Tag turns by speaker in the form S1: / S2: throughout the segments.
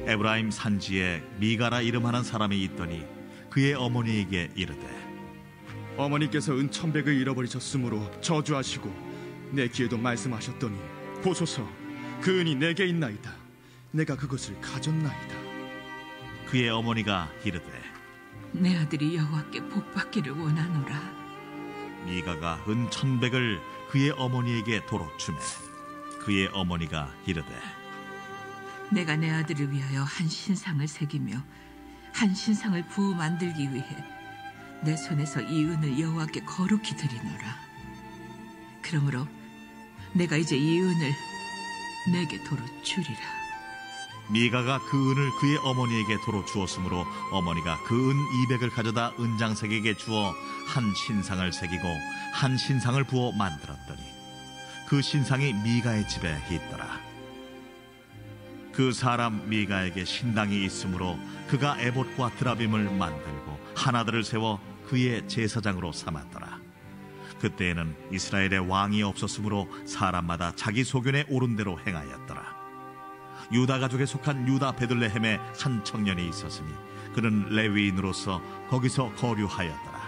S1: 에브라임 산지에 미가라 이름하는 사람이 있더니 그의 어머니에게 이르되
S2: 어머니께서 은 1,100을 잃어버리셨으므로 저주하시고 내 귀에도 말씀하셨더니 보소서 그 은이 내게 있나이다. 내가 그것을 가졌나이다.
S1: 그의 어머니가 이르되
S3: 내 아들이 여호와께 복받기를 원하노라.
S1: 미가가 은 1,100을 그의 어머니에게 도로 주매 그의 어머니가 이르되
S3: 내가 내 아들을 위하여 한 신상을 새기며 한 신상을 부어 만들기 위해 내 손에서 이 은을 여호와께 거룩히 드리노라. 그러므로 내가 이제 이 은을 내게 도로 주리라.
S1: 미가가 그 은을 그의 어머니에게 도로 주었으므로 어머니가 그 은 200을 가져다 은장색에게 주어 한 신상을 새기고 한 신상을 부어 만들었더니 그 신상이 미가의 집에 있더라. 그 사람 미가에게 신당이 있으므로 그가 에봇과 드라빔을 만들고 하나들을 세워 그의 제사장으로 삼았더라. 그때에는 이스라엘의 왕이 없었으므로 사람마다 자기 소견에 오른 대로 행하였더라. 유다 가족에 속한 유다 베들레헴에 한 청년이 있었으니 그는 레위인으로서 거기서 거류하였더라.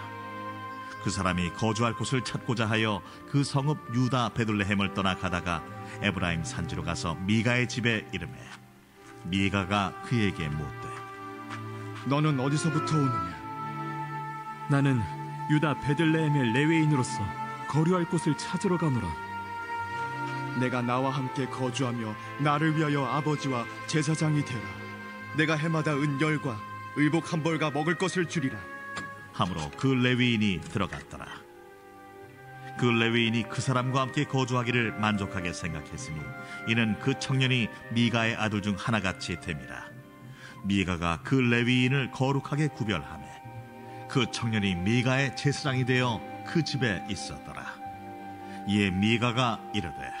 S1: 그 사람이 거주할 곳을 찾고자 하여 그 성읍 유다 베들레헴을 떠나 가다가 에브라임 산지로 가서 미가의 집에 이르매 미가가 그에게 묻되
S2: 너는 어디서부터 오느냐?
S4: 나는 유다 베들레헴의 레위인으로서 거류할 곳을 찾으러 가노라.
S2: 내가 나와 함께 거주하며 나를 위하여 아버지와 제사장이 되라. 내가 해마다 은 10과 의복 1벌과 먹을 것을 주리라.
S1: 하므로 그 레위인이 들어갔더라. 그 레위인이 그 사람과 함께 거주하기를 만족하게 생각했으니 이는 그 청년이 미가의 아들 중 하나같이 됨이라. 미가가 그 레위인을 거룩하게 구별하매 그 청년이 미가의 제사장이 되어 그 집에 있었더라. 이에 미가가 이르되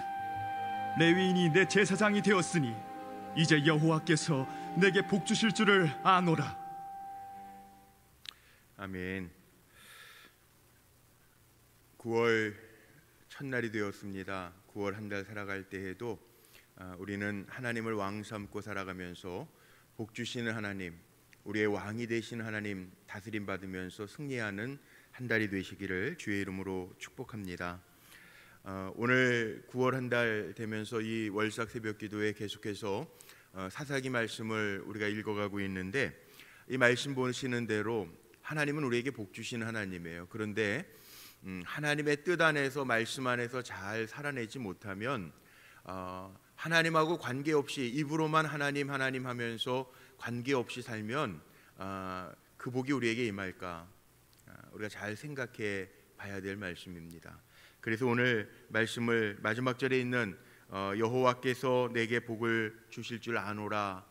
S2: 레위인이 내 제사장이 되었으니 이제 여호와께서 내게 복 주실 줄을 아노라.
S5: 아멘. 9월 첫날이 되었습니다. 9월 한 달 살아갈 때에도 우리는 하나님을 왕 삼고 살아가면서 복 주시는 하나님, 우리의 왕이 되신 하나님 다스림 받으면서 승리하는 한 달이 되시기를 주의 이름으로 축복합니다. 오늘 9월 한 달 되면서 이 월삭 새벽 기도에 계속해서 사사기 말씀을 우리가 읽어가고 있는데 이 말씀 보시는 대로 하나님은 우리에게 복 주시는 하나님이에요. 그런데 하나님의 뜻 안에서 말씀 안에서 잘 살아내지 못하면 하나님하고 관계없이 입으로만 하나님 하나님 하면서 관계없이 살면 그 복이 우리에게 임할까 우리가 잘 생각해 봐야 될 말씀입니다. 그래서 오늘 말씀을 마지막 절에 있는 여호와께서 내게 복을 주실 줄 아노라,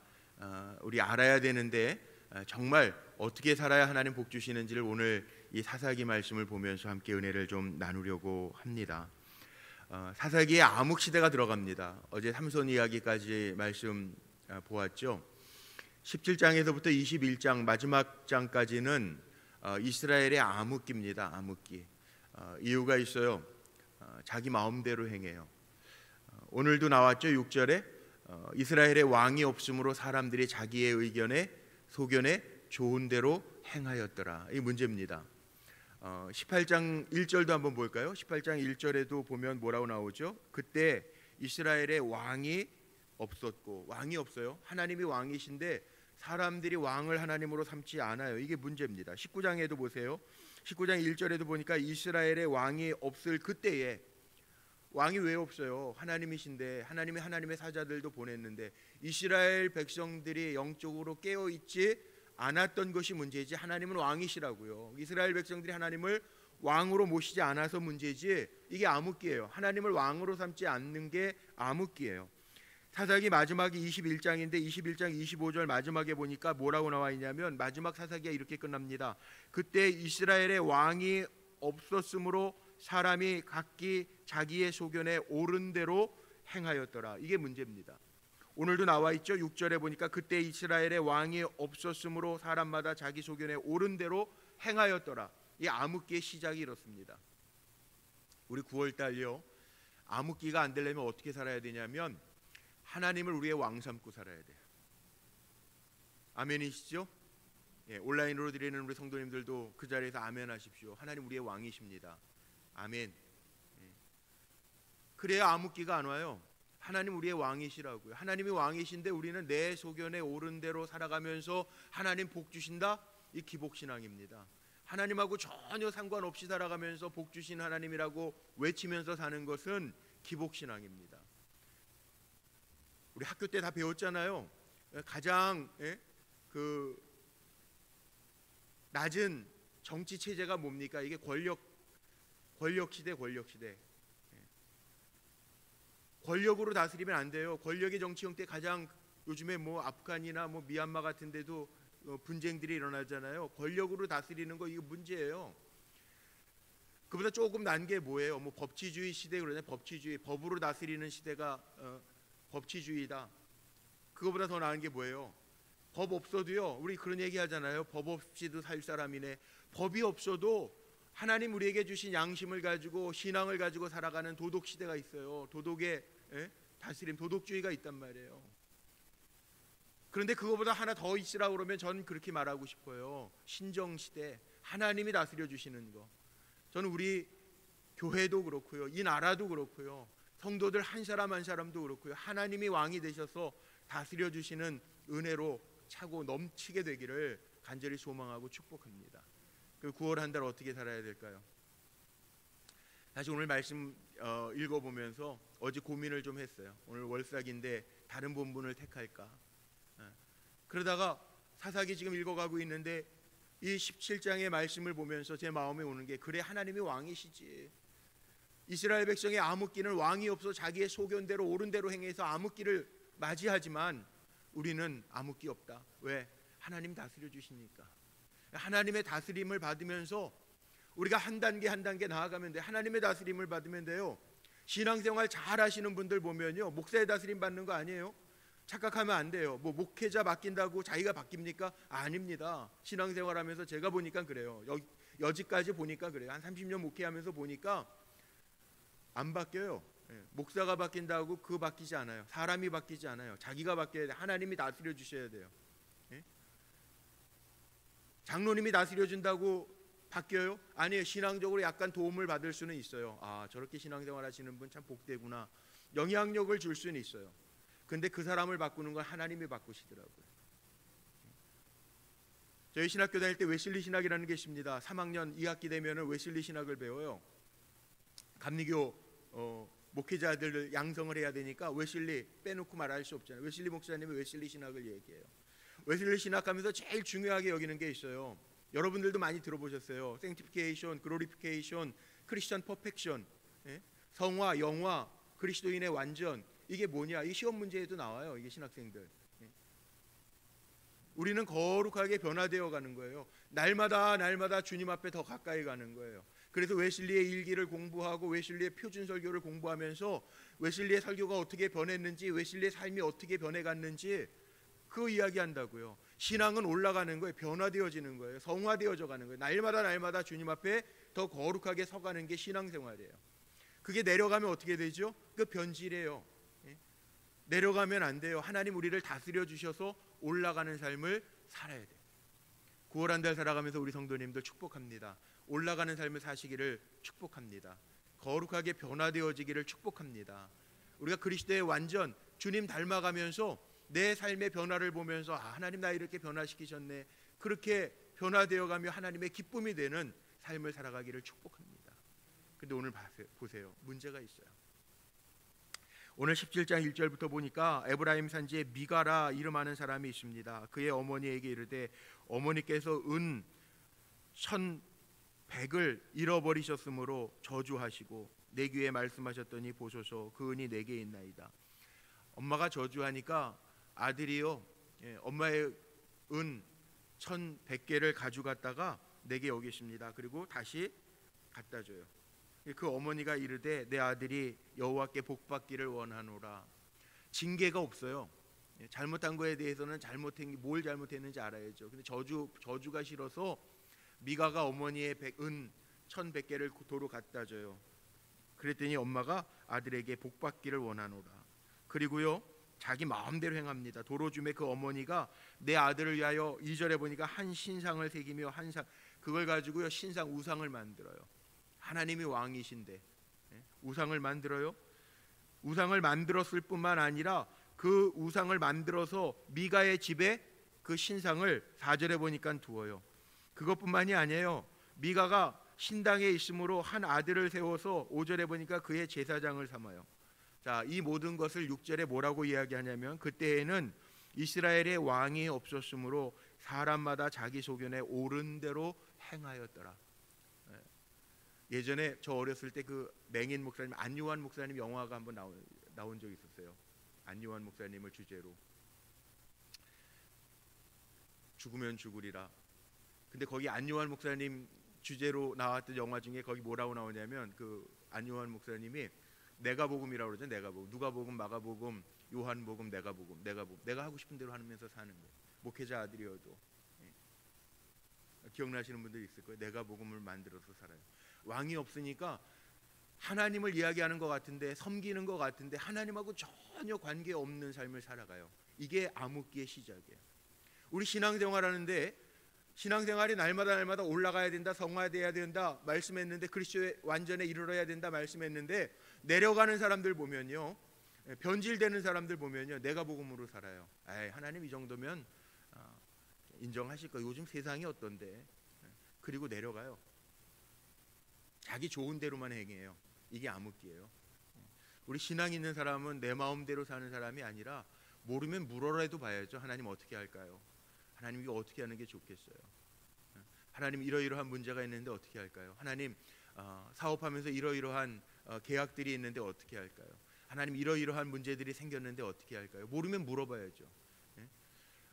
S5: 우리 알아야 되는데 정말 어떻게 살아야 하나님 복 주시는지를 오늘 이 사사기 말씀을 보면서 함께 은혜를 좀 나누려고 합니다. 사사기에 암흑 시대가 들어갑니다. 어제 삼손 이야기까지 말씀 보았죠. 17장에서부터 21장 마지막 장까지는 이스라엘의 암흑기입니다. 암흑기. 이유가 있어요. 자기 마음대로 행해요. 오늘도 나왔죠. 6절에 이스라엘의 왕이 없으므로 사람들이 자기의 의견에 소견에 좋은 대로 행하였더라. 이 문제입니다. 18장 1절도 한번 볼까요? 18장 1절에도 보면 뭐라고 나오죠? 그때 이스라엘의 왕이 없었고, 왕이 없어요. 하나님이 왕이신데 사람들이 왕을 하나님으로 삼지 않아요. 이게 문제입니다. 19장에도 보세요. 19장 1절에도 보니까 이스라엘의 왕이 없을 그때에, 왕이 왜 없어요? 하나님이신데 하나님의 사자들도 보냈는데 이스라엘 백성들이 영적으로 깨어있지 않았던 것이 문제지 하나님은 왕이시라고요. 이스라엘 백성들이 하나님을 왕으로 모시지 않아서 문제지 이게 암흑기예요. 하나님을 왕으로 삼지 않는 게 암흑기예요. 사사기 마지막이 21장인데 21장 25절 마지막에 보니까 뭐라고 나와 있냐면 마지막 사사기가 이렇게 끝납니다. 그때 이스라엘의 왕이 없었으므로 사람이 각기 자기의 소견에 옳은 대로 행하였더라. 이게 문제입니다. 오늘도 나와 있죠. 6절에 보니까 그때 이스라엘의 왕이 없었으므로 사람마다 자기 소견에 옳은 대로 행하였더라. 이 암흑기의 시작이 이렇습니다. 우리 9월달요 암흑기가 안 되려면 어떻게 살아야 되냐면 하나님을 우리의 왕 삼고 살아야 돼요. 아멘이시죠? 예, 온라인으로 드리는 우리 성도님들도 그 자리에서 아멘 하십시오. 하나님 우리의 왕이십니다. 아멘. 예. 그래야 암흑기가 안 와요. 하나님 우리의 왕이시라고요. 하나님이 왕이신데 우리는 내 소견에 옳은 대로 살아가면서 하나님 복 주신다? 이 기복신앙입니다. 하나님하고 전혀 상관없이 살아가면서 복 주신 하나님이라고 외치면서 사는 것은 기복신앙입니다. 우리 학교 때 다 배웠잖아요. 가장 그 낮은 정치 체제가 뭡니까? 이게 권력 시대. 권력으로 다스리면 안 돼요. 권력의 정치 형태 가장 요즘에 뭐 아프간이나 뭐 미얀마 같은 데도 분쟁들이 일어나잖아요. 권력으로 다스리는 거 이거 문제예요. 그보다 조금 난 게 뭐예요? 뭐 법치주의 시대 그러냐? 법치주의, 법으로 다스리는 시대가 법치주의다. 그거보다 더 나은 게 뭐예요? 법 없어도요. 우리 그런 얘기 하잖아요. 법 없이도 살 사람이네. 법이 없어도 하나님 우리에게 주신 양심을 가지고 신앙을 가지고 살아가는 도덕 시대가 있어요. 도덕의 다스림, 도덕주의가 있단 말이에요. 그런데 그거보다 하나 더 있으라고 그러면 저는 그렇게 말하고 싶어요. 신정 시대, 하나님이 다스려 주시는 거. 저는 우리 교회도 그렇고요, 이 나라도 그렇고요, 성도들 한 사람 한 사람도 그렇고요, 하나님이 왕이 되셔서 다스려 주시는 은혜로 차고 넘치게 되기를 간절히 소망하고 축복합니다. 그 9월 한 달 어떻게 살아야 될까요? 다시 오늘 말씀 읽어보면서 어제 고민을 좀 했어요. 오늘 월삭인데 다른 본문을 택할까? 그러다가 사사기 지금 읽어가고 있는데 이 17장의 말씀을 보면서 제 마음에 오는 게, 그래 하나님이 왕이시지. 이스라엘 백성의 암흑기는 왕이 없어 자기의 소견대로 옳은 대로 행해서 암흑기를 맞이하지만 우리는 암흑기 없다. 왜? 하나님 다스려 주시니까. 하나님의 다스림을 받으면서 우리가 한 단계 한 단계 나아가면 돼. 하나님의 다스림을 받으면 돼요. 신앙생활 잘 하시는 분들 보면요, 목사의 다스림 받는 거 아니에요. 착각하면 안 돼요. 뭐 목회자 바뀐다고 자기가 바뀝니까? 아닙니다. 신앙생활하면서 제가 보니까 그래요. 여지까지 보니까 그래요. 한 30년 목회하면서 보니까 안 바뀌어요. 목사가 바뀐다고 그거 바뀌지 않아요. 사람이 바뀌지 않아요. 자기가 바뀌어야 돼. 하나님이 다스려 주셔야 돼요. 장로님이 다스려 준다고 바뀌어요? 아니에요. 신앙적으로 약간 도움을 받을 수는 있어요. 아, 저렇게 신앙생활 하시는 분 참 복되구나. 영향력을 줄 수는 있어요. 근데 그 사람을 바꾸는 건 하나님이 바꾸시더라고요. 저희 신학교 다닐 때 웨슬리 신학이라는 게 있습니다. 3학년 2학기 되면은 웨슬리 신학을 배워요. 감리교 목회자들을 양성을 해야 되니까 웨슬리 빼놓고 말할 수 없잖아요. 웨슬리 목사님이 웨슬리 신학을 얘기해요. 웨슬리 신학하면서 제일 중요하게 여기는 게 있어요. 여러분들도 많이 들어보셨어요. sanctification, glorification, Christian perfection, 성화, 영화, 그리스도인의 완전. 이게 뭐냐? 이 시험 문제에도 나와요. 이게 신학생들. 우리는 거룩하게 변화되어 가는 거예요. 날마다 주님 앞에 더 가까이 가는 거예요. 그래서 웨슬리의 일기를 공부하고 웨슬리의 표준 설교를 공부하면서 웨슬리의 설교가 어떻게 변했는지, 웨슬리의 삶이 어떻게 변해갔는지 그 이야기한다고요. 신앙은 올라가는 거예요. 변화되어지는 거예요. 성화되어져 가는 거예요. 날마다 주님 앞에 더 거룩하게 서가는 게 신앙생활이에요. 그게 내려가면 어떻게 되죠? 그 변질이에요. 내려가면 안 돼요. 하나님 우리를 다스려 주셔서 올라가는 삶을 살아야 돼요. 9월 한 달 살아가면서 우리 성도님들 축복합니다. 올라가는 삶을 사시기를 축복합니다. 거룩하게 변화되어지기를 축복합니다. 우리가 그리스도의 완전, 주님 닮아가면서 내 삶의 변화를 보면서 아, 하나님 나 이렇게 변화시키셨네. 그렇게 변화되어가며 하나님의 기쁨이 되는 삶을 살아가기를 축복합니다. 근데 오늘 보세요. 문제가 있어요. 오늘 17장 1절부터 보니까 에브라임 산지에 미가라 이름하는 사람이 있습니다. 그의 어머니에게 이르되 어머니께서 은 1,100을 잃어버리셨으므로 저주하시고 내 귀에 말씀하셨더니 보소서 그 은이 내게 있나이다. 엄마가 저주하니까 아들이요, 엄마의 은 1,100개를 가져갔다가 내게 여기십니다. 그리고 다시 갖다 줘요. 그 어머니가 이르되 내 아들이 여호와께 복받기를 원하노라. 징계가 없어요. 잘못한 거에 대해서는 뭘 잘못했는지 알아야죠. 근데 저주가 싫어서 미가가 어머니의 은 1,100개를 도로 갖다 줘요. 그랬더니 엄마가 아들에게 복받기를 원하노라. 그리고요, 자기 마음대로 행합니다. 도로줌의 그 어머니가 내 아들을 위하여 2절에 보니까 한 신상을 새기며 그걸 가지고요 신상 우상을 만들어요. 하나님이 왕이신데 우상을 만들어요. 우상을 만들었을 뿐만 아니라 그 우상을 만들어서 미가의 집에 그 신상을 4절에 보니까 두어요. 그것뿐만이 아니에요. 미가가 신당에 있으므로 한 아들을 세워서 5절에 보니까 그의 제사장을 삼아요. 자, 이 모든 것을 6절에 뭐라고 이야기하냐면 그때에는 이스라엘의 왕이 없었으므로 사람마다 자기 소견에 옳은 대로 행하였더라. 예전에 저 어렸을 때 그 맹인 목사님 안요한 목사님 영화가 한번 나온 적이 있었어요. 안요한 목사님을 주제로 죽으면 죽으리라. 근데 거기 안요한 목사님 주제로 나왔던 영화 중에 거기 뭐라고 나오냐면 그 안요한 목사님이 내가복음이라고 그러죠. 내가복음. 누가복음, 마가복음, 요한복음, 내가복음. 내가 하고 싶은 대로 하면서 사는 거예요. 목회자 아들이어도. 기억나시는 분들 있을 거예요. 내가복음을 만들어서 살아요. 왕이 없으니까 하나님을 이야기하는 것 같은데 섬기는 것 같은데 하나님하고 전혀 관계없는 삶을 살아가요. 이게 암흑기의 시작이에요. 우리 신앙생활하는데 신앙생활이 날마다 올라가야 된다, 성화돼야 된다 말씀했는데 그리스도의 완전에 이르러야 된다 말씀했는데 내려가는 사람들 보면요, 변질되는 사람들 보면요, 내가 복음으로 살아요. 하나님 이 정도면 인정하실 거예요. 요즘 세상이 어떤데. 그리고 내려가요. 자기 좋은 대로만 행해요. 이게 암흑기예요. 우리 신앙 있는 사람은 내 마음대로 사는 사람이 아니라 모르면 물어라도 봐야죠. 하나님 어떻게 할까요? 하나님 이거 어떻게 하는 게 좋겠어요? 하나님 이러이러한 문제가 있는데 어떻게 할까요? 하나님 사업하면서 이러이러한 계약들이 있는데 어떻게 할까요? 하나님 이러이러한 문제들이 생겼는데 어떻게 할까요? 모르면 물어봐야죠.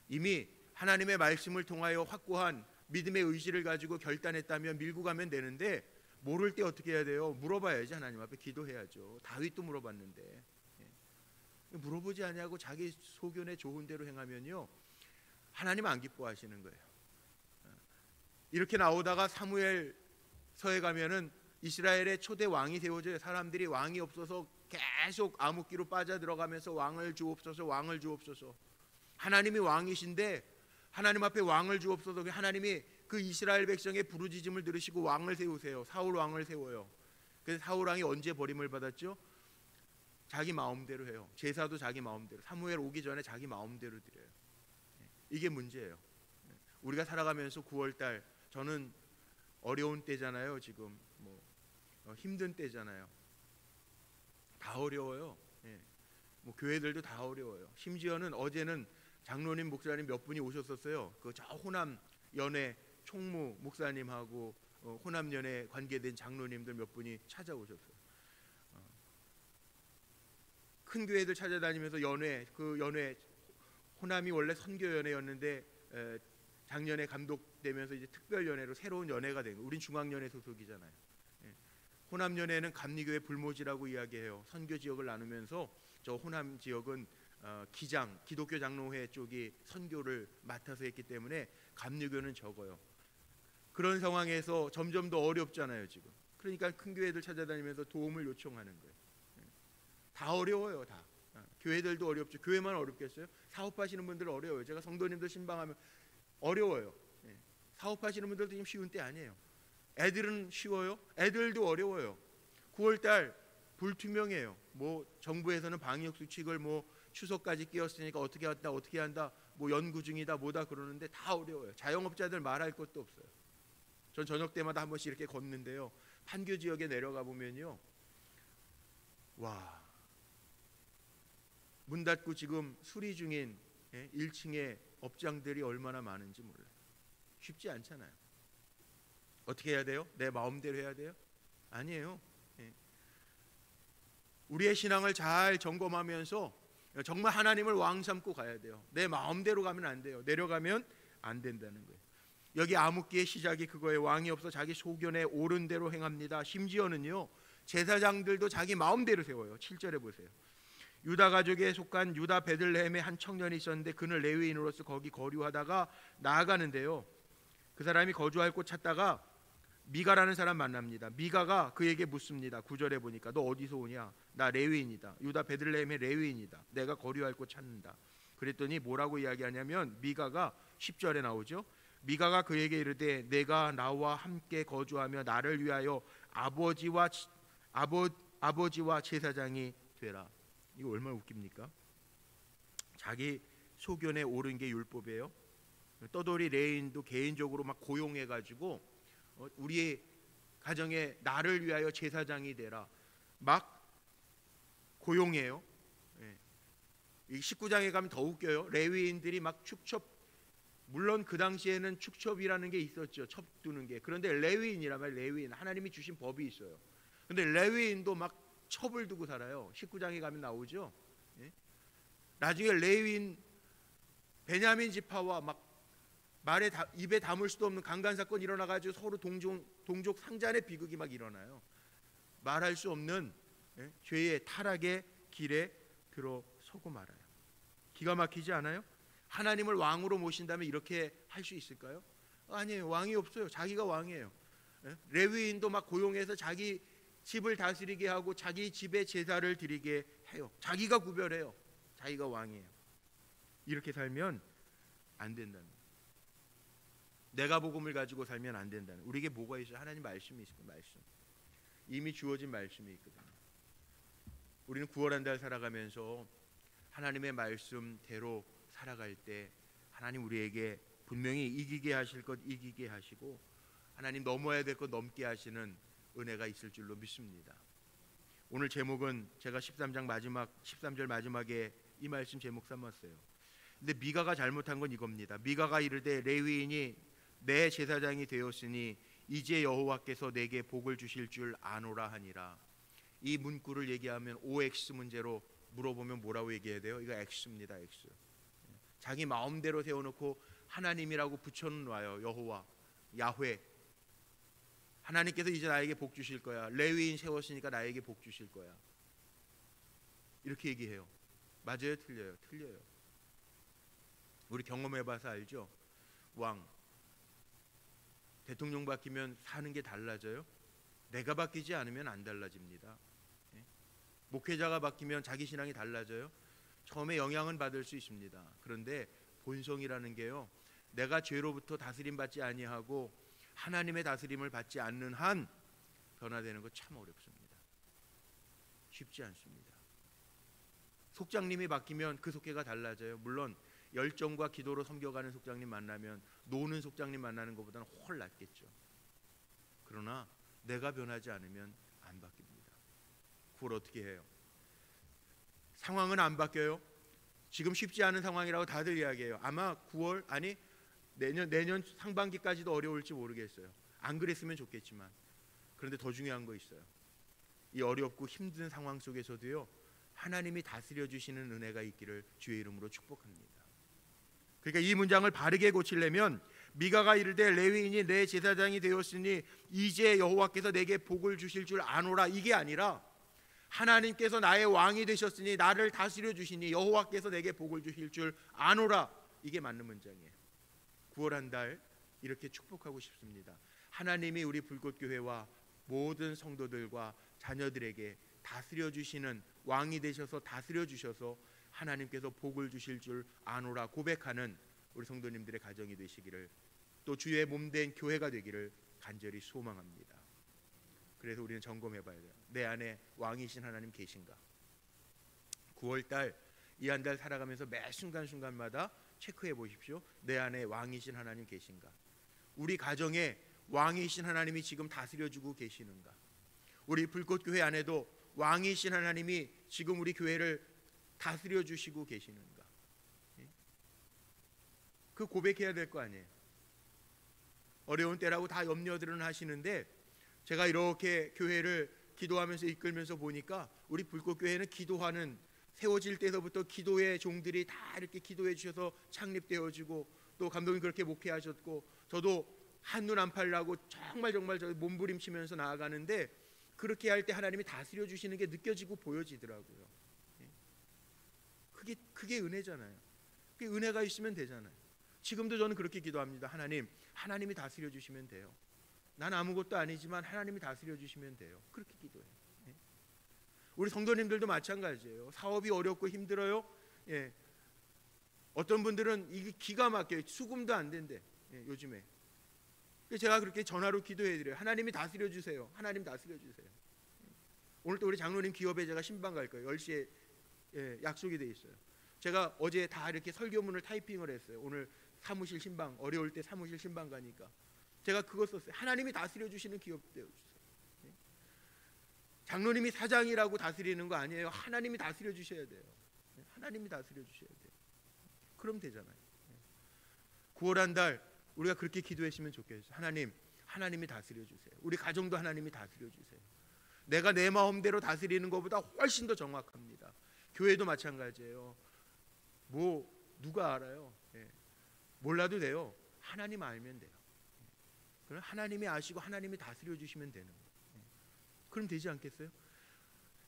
S5: 이미 하나님의 말씀을 통하여 확고한 믿음의 의지를 가지고 결단했다면 밀고 가면 되는데 모를 때 어떻게 해야 돼요? 물어봐야지. 하나님 앞에 기도해야죠. 다윗도 물어봤는데 물어보지 아니하고 자기 소견에 좋은 대로 행하면요 하나님 안 기뻐하시는 거예요. 이렇게 나오다가 사무엘서에 가면은 이스라엘의 초대 왕이 세워져요. 사람들이 왕이 없어서 계속 암흑기로 빠져들어가면서 왕을 주옵소서, 왕을 주옵소서. 하나님이 왕이신데 하나님 앞에 왕을 주옵소서. 하나님이 그 이스라엘 백성의 부르짖음을 들으시고 왕을 세우세요. 사울 왕을 세워요. 그래서 사울 왕이 언제 버림을 받았죠? 자기 마음대로 해요. 제사도 자기 마음대로. 사무엘 오기 전에 자기 마음대로 드려요. 이게 문제예요. 우리가 살아가면서 9월달 저는 어려운 때잖아요. 지금 힘든 때잖아요. 다 어려워요. 교회들도 다 어려워요. 심지어는 어제는 장로님 목사님 몇 분이 오셨었어요. 그 저 호남 연회 총무 목사님하고 호남 연회 관계된 장로님들 몇 분이 찾아오셨어요. 큰 교회들 찾아다니면서 그 연회 호남이 원래 선교 연회였는데 작년에 감독되면서 이제 특별 연회로 새로운 연회가 된 거예요. 우린 중앙 연회 소속이잖아요. 호남 연회는 감리교회 불모지라고 이야기해요. 선교 지역을 나누면서 저 호남 지역은 기독교 장로회 쪽이 선교를 맡아서 했기 때문에 감리교는 적어요. 그런 상황에서 점점 더 어렵잖아요 지금. 그러니까 큰 교회들 찾아다니면서 도움을 요청하는 거예요. 다 어려워요. 다. 교회들도 어렵죠. 교회만 어렵겠어요? 사업하시는 분들 어려워요. 제가 성도님들 신방하면 어려워요. 사업하시는 분들도 지금 쉬운 때 아니에요. 애들은 쉬워요? 애들도 어려워요. 9월달 불투명해요. 정부에서는 방역 수칙을 추석까지 끼웠으니까 어떻게 한다 연구 중이다 뭐다 그러는데 다 어려워요. 자영업자들 말할 것도 없어요. 전 저녁 때마다 한 번씩 이렇게 걷는데요, 판교 지역에 내려가 보면요, 와, 문 닫고 지금 수리 중인 1층에 업장들이 얼마나 많은지 몰라요. 쉽지 않잖아요. 어떻게 해야 돼요? 내 마음대로 해야 돼요? 아니에요. 우리의 신앙을 잘 점검하면서 정말 하나님을 왕 삼고 가야 돼요. 내 마음대로 가면 안 돼요. 내려가면 안 된다는 거예요. 여기 암흑기의 시작이 그거예요. 왕이 없어 자기 소견에 옳은 대로 행합니다. 심지어는요 제사장들도 자기 마음대로 세워요. 7절에 보세요. 유다 가족에 속한 유다 베들레헴에 한 청년이 있었는데 그는 레위인으로서 거기 거류하다가 나아가는데요, 그 사람이 거주할 곳 찾다가
S6: 미가라는 사람 만납니다. 미가가 그에게 묻습니다. 9절에 보니까 너 어디서 오냐? 나 레위인이다. 유다 베들레헴의 레위인이다. 내가 거류할 곳 찾는다. 그랬더니 뭐라고 이야기하냐면 미가가 10절에 나오죠. 미가가 그에게 이르되 내가 나와 함께 거주하며 나를 위하여 아버지와 제사장이 되라. 이거 얼마나 웃깁니까? 자기 소견에 옳은 게 율법이에요. 떠돌이 레인도 개인적으로 막 고용해가지고 우리 가정에 나를 위하여 제사장이 되라 막 고용해요. 이 19장에 가면 더 웃겨요. 레위인들이 막 축첩, 물론 그 당시에는 축첩이라는 게 있었죠. 첩 두는 게. 그런데 레위인이라면 레위인, 하나님이 주신 법이 있어요. 근데 레위인도 막 첩을 두고 살아요. 19장에 가면 나오죠. 나중에 레위인 베냐민 지파와 막 입에 담을 수도 없는 강간 사건이 일어나가지고 서로 동족 상잔의 비극이 막 일어나요. 말할 수 없는 죄의 타락의 길에 들어서고 말아요. 기가 막히지 않아요? 하나님을 왕으로 모신다면 이렇게 할 수 있을까요? 아니에요. 왕이 없어요. 자기가 왕이에요. 레위인도 막 고용해서 자기 집을 다스리게 하고 자기 집에 제사를 드리게 해요. 자기가 구별해요. 자기가 왕이에요. 이렇게 살면 안 된다는 거예요. 내가 복음을 가지고 살면 안 된다는. 우리에게 뭐가 있어요? 하나님 말씀이 있어요. 말씀. 이미 주어진 말씀이 있거든요. 우리는 9월 한 달 살아가면서 하나님의 말씀대로 살아갈 때 하나님 우리에게 분명히 이기게 하실 것 이기게 하시고 하나님 넘어야 될 것 넘게 하시는 은혜가 있을 줄로 믿습니다. 오늘 제목은 제가 13절 마지막에 이 말씀 제목 삼았어요. 근데 미가가 잘못한 건 이겁니다. 미가가 이르되 레위인이 내 제사장이 되었으니 이제 여호와께서 내게 복을 주실 줄 아노라 하니라. 이 문구를 얘기하면 OX 문제로 물어보면 뭐라고 얘기해야 돼요? 이거 X입니다. X. 자기 마음대로 세워놓고 하나님이라고 붙여놓아요. 여호와, 야훼. 하나님께서 이제 나에게 복 주실 거야. 레위인 세웠으니까 나에게 복 주실 거야. 이렇게 얘기해요. 맞아요? 틀려요? 틀려요. 우리 경험해봐서 알죠? 왕, 대통령 바뀌면 사는 게 달라져요? 내가 바뀌지 않으면 안 달라집니다. 목회자가 바뀌면 자기 신앙이 달라져요? 처음에 영향은 받을 수 있습니다. 그런데 본성이라는 게요, 내가 죄로부터 다스림 받지 아니하고 하나님의 다스림을 받지 않는 한 변화되는 거 참 어렵습니다. 쉽지 않습니다. 속장님이 바뀌면 그 속회가 달라져요. 물론 열정과 기도로 섬겨가는 속장님 만나면 노는 속장님 만나는 것보다는 훨 낫겠죠. 그러나 내가 변하지 않으면 안 바뀝니다. 그걸 어떻게 해요? 상황은 안 바뀌어요. 지금 쉽지 않은 상황이라고 다들 이야기해요. 아마 9월 아니 내년 상반기까지도 어려울지 모르겠어요. 안 그랬으면 좋겠지만. 그런데 더 중요한 거 있어요. 이 어렵고 힘든 상황 속에서도요, 하나님이 다스려 주시는 은혜가 있기를 주의 이름으로 축복합니다. 그러니까 이 문장을 바르게 고치려면 미가가 이르되 레위인이 내 제사장이 되었으니 이제 여호와께서 내게 복을 주실 줄 아노라, 이게 아니라 하나님께서 나의 왕이 되셨으니 나를 다스려 주시니 여호와께서 내게 복을 주실 줄 아노라, 이게 맞는 문장이에요. 9월 한 달 이렇게 축복하고 싶습니다. 하나님이 우리 불꽃교회와 모든 성도들과 자녀들에게 다스려 주시는 왕이 되셔서 다스려 주셔서 하나님께서 복을 주실 줄 아노라 고백하는 우리 성도님들의 가정이 되시기를, 또 주의 몸된 교회가 되기를 간절히 소망합니다. 그래서 우리는 점검해봐야 돼요. 내 안에 왕이신 하나님 계신가? 9월달 이 한 달 살아가면서 매 순간순간마다 체크해 보십시오. 내 안에 왕이신 하나님 계신가? 우리 가정에 왕이신 하나님이 지금 다스려주고 계시는가? 우리 불꽃교회 안에도 왕이신 하나님이 지금 우리 교회를 다스려 주시고 계시는가? 그 고백해야 될 거 아니에요. 어려운 때라고 다 염려들은 하시는데 제가 이렇게 교회를 기도하면서 이끌면서 보니까 우리 불꽃교회는 기도하는, 세워질 때서부터 기도의 종들이 다 이렇게 기도해 주셔서 창립되어지고, 또 감독님 그렇게 목회하셨고, 저도 한눈 안 팔라고 정말 저 몸부림치면서 나아가는데 그렇게 할 때 하나님이 다스려 주시는 게 느껴지고 보여지더라고요. 그게 은혜잖아요. 그게 은혜가 있으면 되잖아요. 지금도 저는 그렇게 기도합니다. 하나님이 다스려 주시면 돼요. 난 아무것도 아니지만 하나님이 다스려 주시면 돼요. 그렇게 기도해요. 예. 우리 성도님들도 마찬가지예요. 사업이 어렵고 힘들어요. 예. 어떤 분들은 이게 기가 막혀요. 수금도 안 된대. 예, 요즘에. 제가 그렇게 전화로 기도해 드려요. 하나님이 다스려 주세요. 하나님 다스려 주세요. 오늘 또 우리 장로님 기업에 제가 신방 갈 거예요. 10시에 예, 약속이 돼 있어요. 제가 어제 다 이렇게 설교문을 타이핑을 했어요. 오늘 사무실 신방, 어려울 때 사무실 신방 가니까 제가 그거 썼어요. 하나님이 다스려 주시는 기업 되어 주세요. 예? 장로님이 사장이라고 다스리는 거 아니에요. 하나님이 다스려 주셔야 돼요. 예? 하나님이 다스려 주셔야 돼요. 그럼 되잖아요. 9월 한 달 우리가 그렇게 기도했으면 좋겠어요. 하나님이 다스려 주세요. 우리 가정도 하나님이 다스려 주세요. 내가 내 마음대로 다스리는 것보다 훨씬 더 정확합니다. 교회도 마찬가지예요. 뭐 누가 알아요? 예. 몰라도 돼요. 하나님 알면 돼요. 그럼 하나님이 아시고 하나님이 다스려 주시면 되는 거예요. 예. 그럼 되지 않겠어요?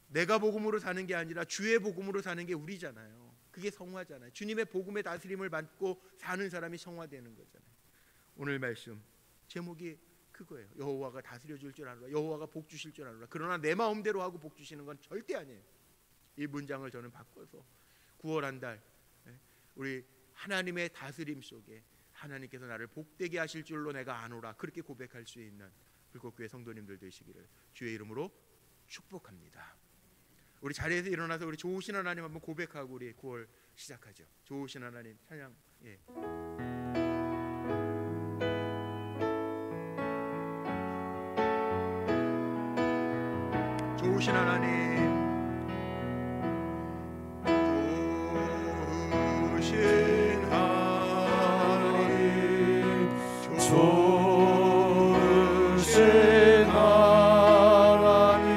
S6: 내가 복음으로 사는 게 아니라 주의 복음으로 사는 게 우리잖아요. 그게 성화잖아요. 주님의 복음의 다스림을 받고 사는 사람이 성화되는 거잖아요. 오늘 말씀 제목이 그거예요. 여호와가 다스려 줄 줄 아노라. 여호와가 복 주실 줄 아노라. 그러나 내 마음대로 하고 복 주시는 건 절대 아니에요. 이 문장을 저는 바꿔서 9월 한 달 우리 하나님의 다스림 속에 하나님께서 나를 복되게 하실 줄로 내가 아노라. 그렇게 고백할 수 있는 불꽃교회 성도님들 되시기를 주의 이름으로 축복합니다. 우리 자리에서 일어나서 우리 좋으신 하나님 한번 고백하고 우리 9월 시작하죠. 좋으신 하나님 찬양. 예. 좋으신 하나님, 좋으신 하나님, 좋으신 하나님,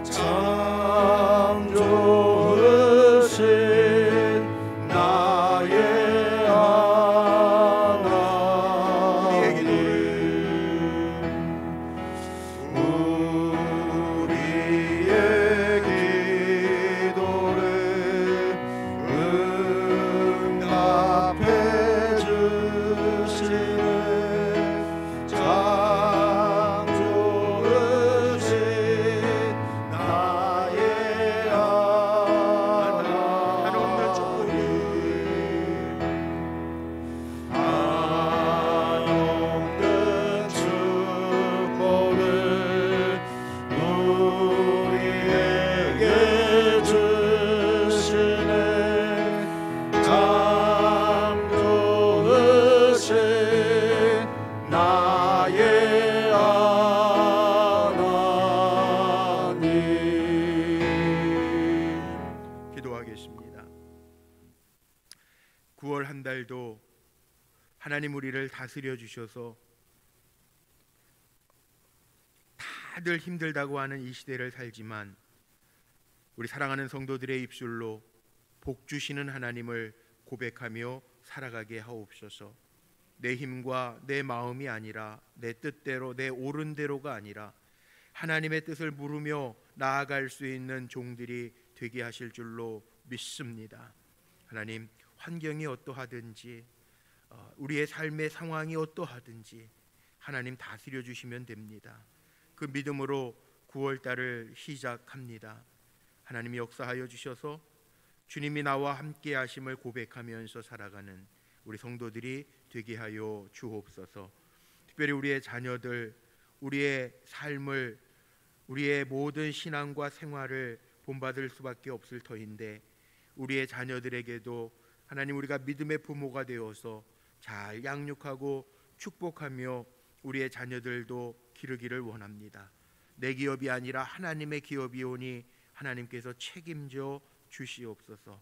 S6: 참 좋으신 나의 하나님. 하나님 우리를 다스려 주셔서 다들 힘들다고 하는 이 시대를 살지만 우리 사랑하는 성도들의 입술로 복 주시는 하나님을 고백하며 살아가게 하옵소서. 내 힘과 내 마음이 아니라 내 뜻대로 내 옳은 대로가 아니라 하나님의 뜻을 물으며 나아갈 수 있는 종들이 되게 하실 줄로 믿습니다. 하나님, 환경이 어떠하든지 우리의 삶의 상황이 어떠하든지 하나님 다스려 주시면 됩니다. 그 믿음으로 9월달을 시작합니다. 하나님이 역사하여 주셔서 주님이 나와 함께 하심을 고백하면서 살아가는 우리 성도들이 되게 하여 주옵소서. 특별히 우리의 자녀들, 우리의 삶을, 우리의 모든 신앙과 생활을 본받을 수밖에 없을 터인데 우리의 자녀들에게도 하나님 우리가 믿음의 부모가 되어서 잘 양육하고 축복하며 우리의 자녀들도 기르기를 원합니다. 내 기업이 아니라 하나님의 기업이오니 하나님께서 책임져 주시옵소서.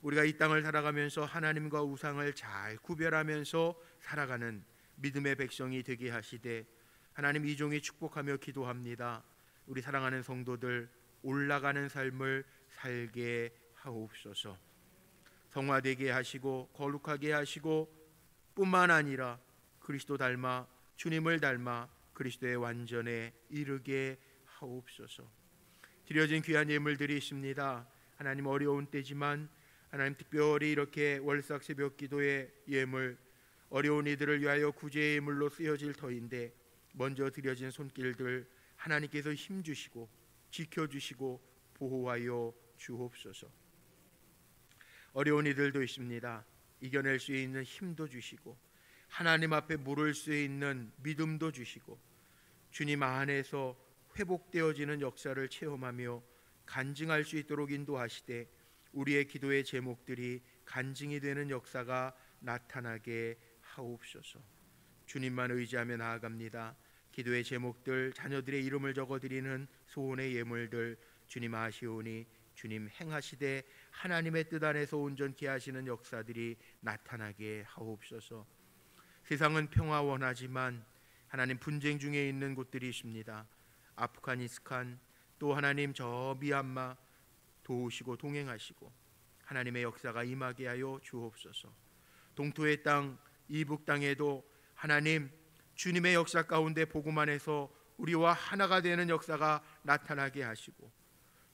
S6: 우리가 이 땅을 살아가면서 하나님과 우상을 잘 구별하면서 살아가는 믿음의 백성이 되게 하시되 하나님 이 종이 축복하며 기도합니다. 우리 사랑하는 성도들 올라가는 삶을 살게 하옵소서. 성화되게 하시고 거룩하게 하시고 뿐만 아니라 그리스도 닮아 주님을 닮아 그리스도의 완전에 이르게 하옵소서. 드려진 귀한 예물들이 있습니다. 하나님 어려운 때지만 하나님 특별히 이렇게 월삭 새벽 기도의 예물 어려운 이들을 위하여 구제의 예물로 쓰여질 터인데 먼저 드려진 손길들 하나님께서 힘주시고 지켜주시고 보호하여 주옵소서. 어려운 이들도 있습니다. 이겨낼 수 있는 힘도 주시고 하나님 앞에 물을 수 있는 믿음도 주시고 주님 안에서 회복되어지는 역사를 체험하며 간증할 수 있도록 인도하시되 우리의 기도의 제목들이 간증이 되는 역사가 나타나게 하옵소서. 주님만 의지하며 나아갑니다. 기도의 제목들, 자녀들의 이름을 적어드리는 소원의 예물들 주님 아시오니 주님 행하시되 하나님의 뜻 안에서 온전케 하시는 역사들이 나타나게 하옵소서. 세상은 평화 원하지만 하나님 분쟁 중에 있는 곳들이 있습니다. 아프가니스탄, 또 하나님 저 미얀마 도우시고 동행하시고 하나님의 역사가 임하게 하여 주옵소서. 동토의 땅, 이북 땅에도 하나님 주님의 역사 가운데 복음 안에서 우리와 하나가 되는 역사가 나타나게 하시고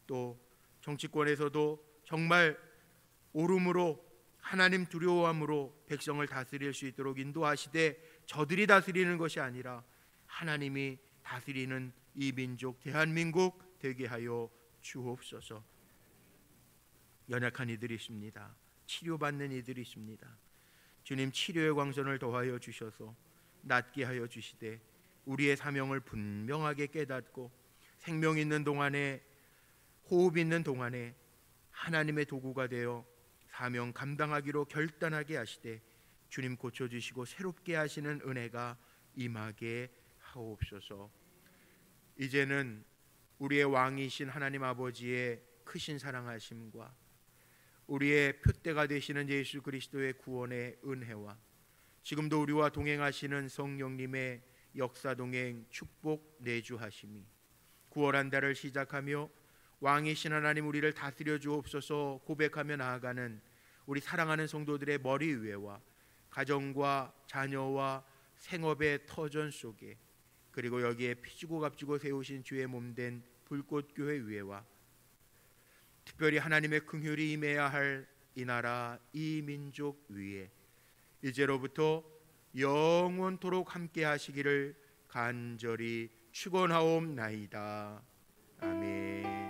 S6: 또 정치권에서도 정말 옳음으로 하나님 두려워함으로 백성을 다스릴 수 있도록 인도하시되 저들이 다스리는 것이 아니라 하나님이 다스리는 이 민족 대한민국 되게 하여 주옵소서. 연약한 이들이 있습니다. 치료받는 이들이 있습니다. 주님 치료의 광선을 더하여 주셔서 낫게 하여 주시되 우리의 사명을 분명하게 깨닫고 생명 있는 동안에 호흡 있는 동안에 하나님의 도구가 되어 사명 감당하기로 결단하게 하시되 주님 고쳐주시고 새롭게 하시는 은혜가 임하게 하옵소서. 이제는 우리의 왕이신 하나님 아버지의 크신 사랑하심과 우리의 표대가 되시는 예수 그리스도의 구원의 은혜와 지금도 우리와 동행하시는 성령님의 역사 동행 축복 내주하심이 9월 한 달을 시작하며 왕이신 하나님 우리를 다스려 주옵소서 고백하며 나아가는 우리 사랑하는 성도들의 머리 위에와 가정과 자녀와 생업의 터전 속에 그리고 여기에 피주고 값주고 세우신 주의 몸된 불꽃교회 위에와 특별히 하나님의 긍휼이 임해야 할 이 나라 이 민족 위에 이제로부터 영원토록 함께 하시기를 간절히 축원하옵나이다. 아멘.